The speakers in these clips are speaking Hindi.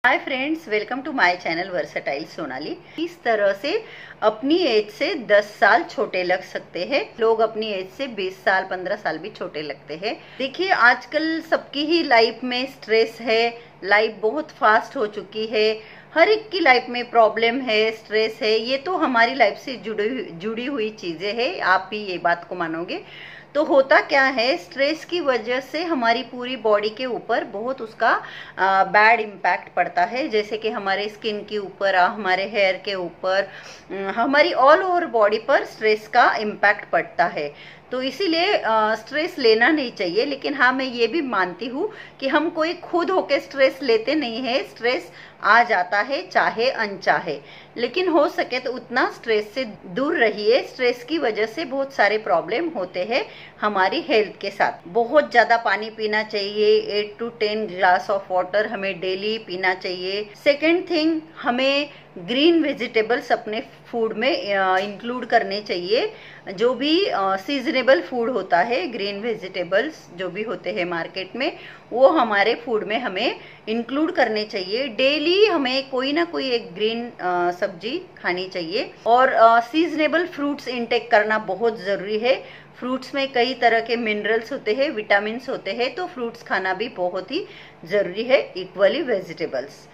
Hi friends, welcome to my channel versatile Sonali. किस तरह से अपनी एज से 10 साल छोटे लग सकते हैं। लोग अपनी एज से 20 साल 15 साल भी छोटे लगते हैं। देखिए, आजकल सबकी ही लाइफ में स्ट्रेस है। लाइफ बहुत फास्ट हो चुकी है। हर एक की लाइफ में प्रॉब्लम है, स्ट्रेस है। ये तो हमारी लाइफ से जुड़ी हुई चीजें हैं। आप भी ये बात को मानोगे। तो होता क्या है, स्ट्रेस की वजह से हमारी पूरी बॉडी के ऊपर बहुत उसका बैड इम्पैक्ट पड़ता है। जैसे कि हमारे स्किन के ऊपर, हमारे हेयर के ऊपर, हमारी ऑल ओवर बॉडी पर स्ट्रेस का इम्पैक्ट पड़ता है। तो इसीलिए स्ट्रेस लेना नहीं चाहिए। लेकिन हाँ, मैं ये भी मानती हूँ कि हम कोई खुद होके स्ट्रेस लेते नहीं है। स्ट्रेस आ जाता है चाहे अनचाहे, लेकिन हो सके तो उतना स्ट्रेस से दूर रहिए। स्ट्रेस की वजह से बहुत सारे प्रॉब्लम होते हैं हमारी हेल्थ के साथ। बहुत ज्यादा पानी पीना चाहिए। 8 to 10 ग्लास ऑफ वाटर हमें डेली पीना चाहिए। सेकेंड थिंग, हमें ग्रीन वेजिटेबल्स अपने फूड में इंक्लूड करने चाहिए। जो भी सीजनेबल फूड होता है, ग्रीन वेजिटेबल्स जो भी होते हैं मार्केट में, वो हमारे फूड में हमें इंक्लूड करने चाहिए। डेली हमें कोई ना कोई एक ग्रीन सब्जी खानी चाहिए। और सीजनेबल फ्रूट्स इंटेक करना बहुत जरूरी है। फ्रूट्स में कई तरह के मिनरल्स होते हैं, विटामिन्स होते हैं, तो फ्रूट्स खाना भी बहुत ही जरूरी है। Equally vegetables.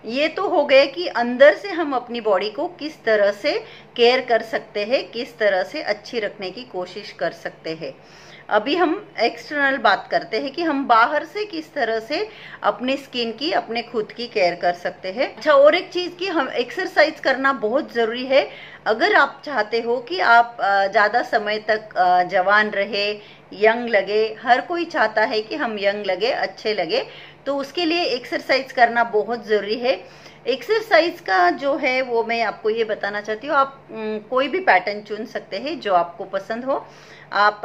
ये तो हो गए कि अंदर से हम अपनी बॉडी को किस तरह से केयर कर सकते हैं, किस तरह से अच्छी रखने की कोशिश कर सकते हैं। अभी हम एक्सटर्नल बात करते हैं कि हम बाहर से किस तरह से अपनी स्किन की, अपने खुद की केयर कर सकते हैं। अच्छा, और एक चीज की, हम एक्सरसाइज करना बहुत जरूरी है। अगर आप चाहते हो कि आप ज्यादा समय तक जवान रहे, यंग लगे, हर कोई चाहता है कि हम यंग लगे, अच्छे लगे, तो उसके लिए एक्सरसाइज करना बहुत जरूरी है। एक्सरसाइज का जो है वो मैं आपको ये बताना चाहती हूँ। आप कोई भी पैटर्न चुन सकते हैं जो आपको पसंद हो। आप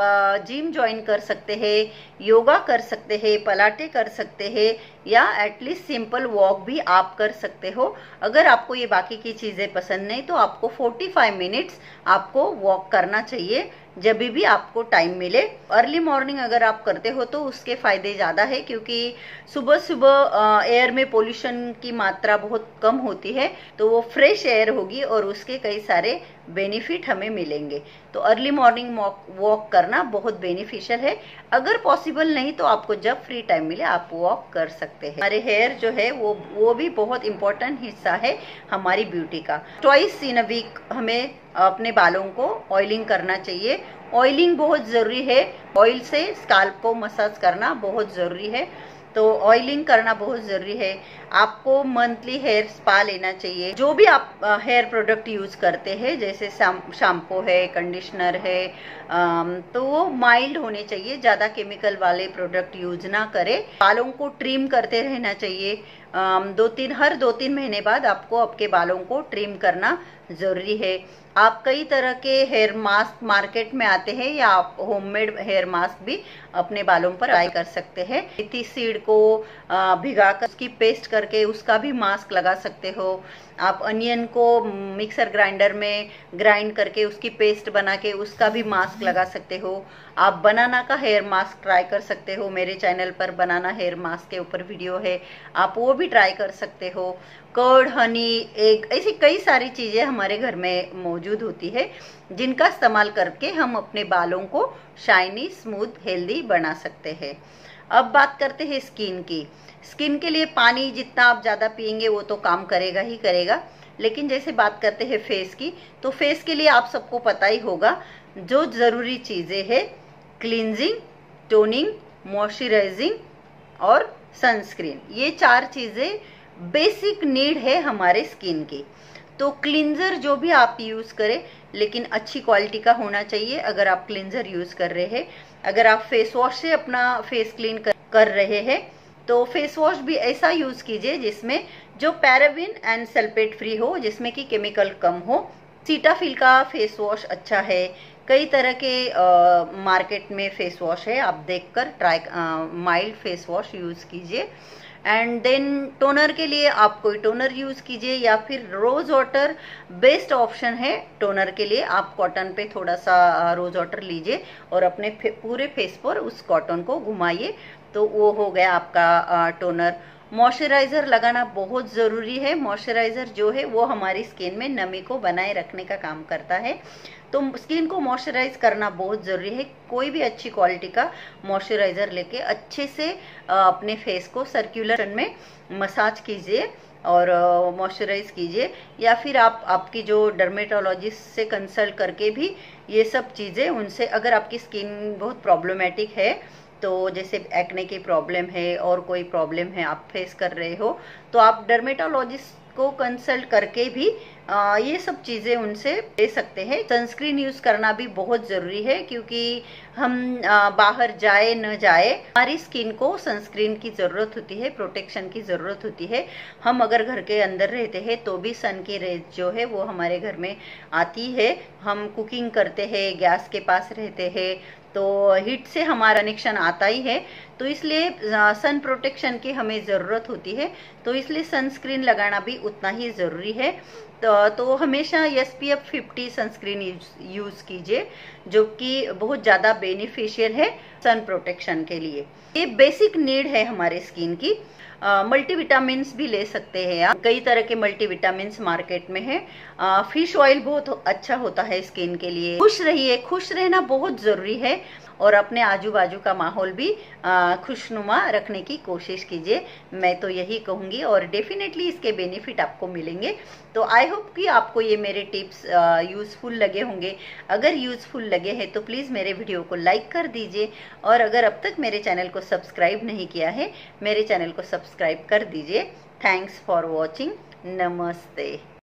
जिम ज्वाइन कर सकते हैं, योगा कर सकते हैं, पलाटे कर सकते हैं, या एटलीस्ट सिंपल वॉक भी आप कर सकते हो। अगर आपको ये बाकी की चीजें पसंद नहीं, तो आपको 45 मिनट्स आपको वॉक करना चाहिए जब भी आपको टाइम मिले। अर्ली मॉर्निंग अगर आप करते हो तो उसके फायदे ज्यादा है, क्योंकि सुबह सुबह एयर में पोल्यूशन की मात्रा बहुत कम होती है, तो वो फ्रेश एयर होगी और उसके कई सारे बेनिफिट हमें मिलेंगे। तो अर्ली मॉर्निंग वॉक करना बहुत बेनिफिशियल है। अगर पॉसिबल नहीं तो आपको जब फ्री टाइम मिले आप वॉक कर सकते हैं। हमारे हेयर जो है वो भी बहुत इंपॉर्टेंट हिस्सा है हमारी ब्यूटी का। ट्वाइस इन अ वीक हमें अपने बालों को ऑयलिंग करना चाहिए। ऑयलिंग बहुत जरूरी है। ऑयल से स्काल्प को मसाज करना बहुत जरूरी है। तो ऑयलिंग करना बहुत जरूरी है। आपको मंथली हेयर स्पा लेना चाहिए। जो भी आप हेयर प्रोडक्ट यूज करते हैं, जैसे शैम्पू है, कंडीशनर है, तो वो माइल्ड होने चाहिए। ज्यादा केमिकल वाले प्रोडक्ट यूज ना करें। बालों को ट्रिम करते रहना चाहिए। हर 2-3 महीने बाद आपको आपके बालों को ट्रिम करना जरूरी है। आप कई तरह के हेयर मास्क मार्केट में आते हैं, या आप होममेड हेयर मास्क भी अपने बालों पर ट्राई कर सकते हैं। मेथी सीड को भिगाकर उसकी पेस्ट करके उसका भी मास्क लगा सकते हो। आप अनियन को मिक्सर ग्राइंडर में ग्राइंड करके उसकी पेस्ट बना के उसका भी मास्क लगा सकते हो। आप बनाना का हेयर मास्क ट्राई कर सकते हो। मेरे चैनल पर बनाना हेयर मास्क के ऊपर वीडियो है, आप वो भी ट्राई कर सकते हो। कर्ड, हनी, एग, ऐसी कई सारी चीजें हमारे घर में मौजूद होती है, जिनका इस्तेमाल करके हम अपने बालों को शाइनी, स्मूथ, हेल्दी बना सकते हैं। अब बात करते हैं स्किन की। स्किन के लिए पानी जितना आप ज्यादा पिएंगे वो तो काम करेगा ही करेगा। लेकिन जैसे बात करते हैं फेस की, तो फेस के लिए आप सबको पता ही होगा जो जरूरी चीजें है: क्लींजिंग, टोनिंग, मॉइस्चराइजिंग और सनस्क्रीन। ये 4 चीजें बेसिक नीड है हमारे स्किन की। तो क्लींजर जो भी आप यूज करें, लेकिन अच्छी क्वालिटी का होना चाहिए। अगर आप क्लींजर यूज कर रहे हैं, अगर आप फेस वॉश से अपना फेस क्लीन कर रहे हैं, तो फेस वॉश भी ऐसा यूज कीजिए जिसमें जो पैराबिन एंड सल्फेट फ्री हो, जिसमें कि केमिकल कम हो। सीटाफिल का फेस वॉश अच्छा है। कई तरह के मार्केट में फेस वॉश है, आप देखकर try mild face wash use कीजिए। एंड देन टोनर के लिए आप कोई टोनर यूज कीजिए, या फिर रोज वाटर बेस्ट ऑप्शन है टोनर के लिए। आप कॉटन पे थोड़ा सा रोज वाटर लीजिए और अपने पूरे फेस पर उस कॉटन को घुमाइए, तो वो हो गया आपका टोनर। मॉइस्चराइजर लगाना बहुत ज़रूरी है। मॉइस्चराइजर जो है वो हमारी स्किन में नमी को बनाए रखने का काम करता है, तो स्किन को मॉइस्चराइज करना बहुत ज़रूरी है। कोई भी अच्छी क्वालिटी का मॉइस्चराइजर लेके अच्छे से अपने फेस को सर्कुलर में मसाज कीजिए और मॉइस्चराइज कीजिए, या फिर आप आपकी जो डर्मेटोलॉजिस्ट से कंसल्ट करके भी ये सब चीज़ें उनसे, अगर आपकी स्किन बहुत प्रॉब्लमेटिक है, तो जैसे एक्ने की प्रॉब्लम है और कोई प्रॉब्लम है आप फेस कर रहे हो, तो आप डर्मेटोलॉजिस्ट को कंसल्ट करके भी ये सब चीज़ें उनसे ले सकते हैं। सनस्क्रीन यूज़ करना भी बहुत ज़रूरी है, क्योंकि हम बाहर जाए न जाए हमारी स्किन को सनस्क्रीन की ज़रूरत होती है, प्रोटेक्शन की ज़रूरत होती है। हम अगर घर के अंदर रहते हैं तो भी सन की रेज जो है वो हमारे घर में आती है। हम कुकिंग करते हैं, गैस के पास रहते हैं, तो हीट से हमारा कनेक्शन आता ही है, तो इसलिए सन प्रोटेक्शन की हमें ज़रूरत होती है, तो इसलिए सनस्क्रीन लगाना भी उतना ही ज़रूरी है। तो हमेशा SPF 50 सनस्क्रीन यूज़ कीजिए, जो कि बहुत ज़्यादा बेनिफिशियल है सन प्रोटेक्शन के लिए। ये बेसिक नीड है हमारे स्किन की। मल्टीविटामिन्स भी ले सकते हैं आप, कई तरह के मल्टीविटामिन्स मार्केट में है। फिश ऑयल बहुत अच्छा होता है स्किन के लिए। खुश रहिए, खुश रहना बहुत ज़रूरी है, और अपने आजू बाजू का माहौल भी खुशनुमा रखने की कोशिश कीजिए, मैं तो यही कहूँगी, और डेफिनेटली इसके बेनिफिट आपको मिलेंगे। तो आई होप कि आपको ये मेरे टिप्स यूज़फुल लगे होंगे। अगर यूज़फुल लगे हैं तो प्लीज़ मेरे वीडियो को लाइक कर दीजिए, और अगर अब तक मेरे चैनल को सब्सक्राइब नहीं किया है, मेरे चैनल को सब्सक्राइब कर दीजिए। Thanks for watching. नमस्ते।